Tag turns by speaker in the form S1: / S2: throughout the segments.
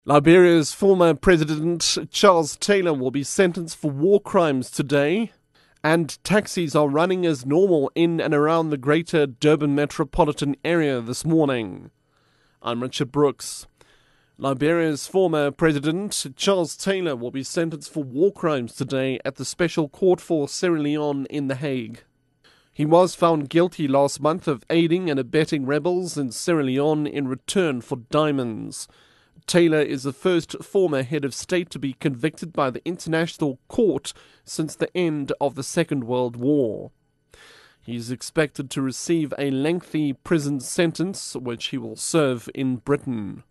S1: Liberia's former president, Charles Taylor, will be sentenced for war crimes today, and taxis are running as normal in and around the greater Durban metropolitan area this morning. I'm Richard Brooks. Liberia's former president, Charles Taylor, will be sentenced for war crimes today at the Special Court for Sierra Leone in The Hague. He was found guilty last month of aiding and abetting rebels in Sierra Leone in return for diamonds. Taylor is the first former head of state to be convicted by the International Court since the end of the Second World War. He is expected to receive a lengthy prison sentence, which he will serve in Britain.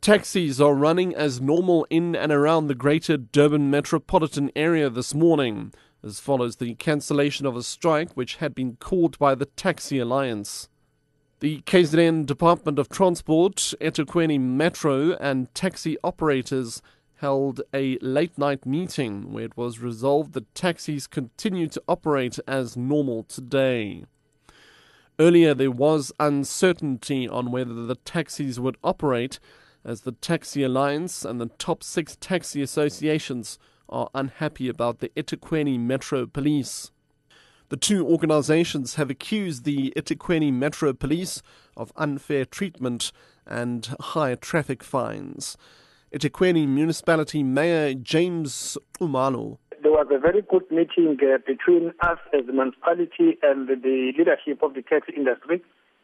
S1: Taxis are running as normal in and around the greater Durban metropolitan area this morning, as follows the cancellation of a strike which had been called by the Taxi Alliance. The KZN Department of Transport, eThekwini Metro and taxi operators held a late-night meeting where it was resolved that taxis continue to operate as normal today. Earlier there was uncertainty on whether the taxis would operate, as the Taxi Alliance and the top 6 taxi associations are unhappy about the eThekwini Metro Police. The two organizations have accused the eThekwini Metro Police of unfair treatment and high traffic fines. eThekwini Municipality Mayor James Umalo.
S2: There was a very good meeting between us as the municipality and the leadership of the taxi industry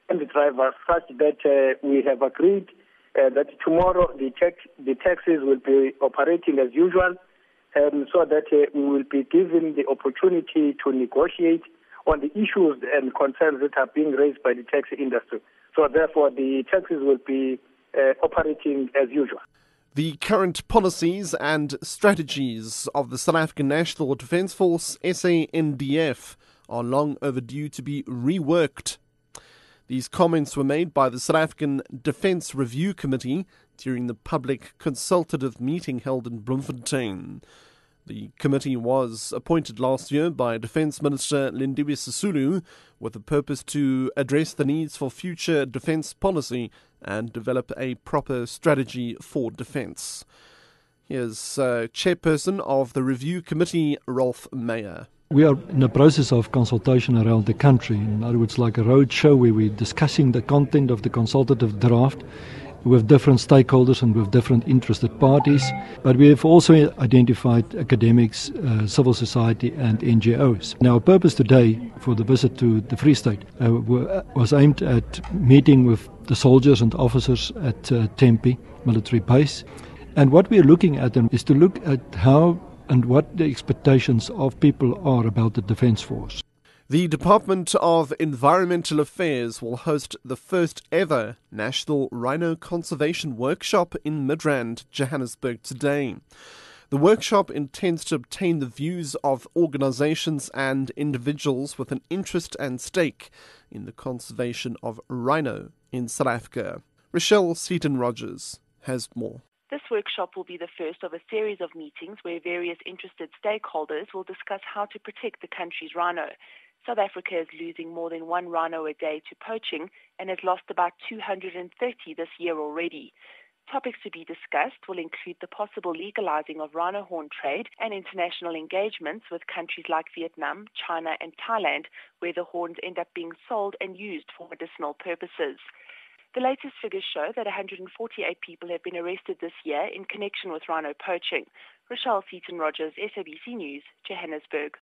S2: and the drivers, such that we have agreed that tomorrow the taxis will be operating as usual, so that we will be given the opportunity to negotiate on the issues and concerns that are being raised by the taxi industry. So therefore, the taxis will be operating as usual.
S1: The current policies and strategies of the South African National Defence Force, SANDF, are long overdue to be reworked. These comments were made by the South African Defence Review Committee during the public consultative meeting held in Bloemfontein. The committee was appointed last year by Defence Minister Lindiwe Sisulu with the purpose to address the needs for future defence policy and develop a proper strategy for defence. Here's Chairperson of the Review Committee, Rolf Meyer.
S3: We are in a process of consultation around the country. In other words, like a road show where we're discussing the content of the consultative draft with different stakeholders and with different interested parties. But we have also identified academics, civil society and NGOs. Now, our purpose today for the visit to the Free State was aimed at meeting with the soldiers and officers at Tempe military base. And what we are looking at is to look at how and what the expectations of people are about the Defence Force.
S1: The Department of Environmental Affairs will host the first ever National Rhino Conservation Workshop in Midrand, Johannesburg today. The workshop intends to obtain the views of organizations and individuals with an interest and stake in the conservation of rhino in South Africa. Rochelle Seaton-Rogers has more.
S4: This workshop will be the first of a series of meetings where various interested stakeholders will discuss how to protect the country's rhino. South Africa is losing more than 1 rhino a day to poaching and has lost about 230 this year already. Topics to be discussed will include the possible legalizing of rhino horn trade and international engagements with countries like Vietnam, China and Thailand, where the horns end up being sold and used for medicinal purposes. The latest figures show that 148 people have been arrested this year in connection with rhino poaching. Rochelle Seaton-Rogers, SABC News, Johannesburg.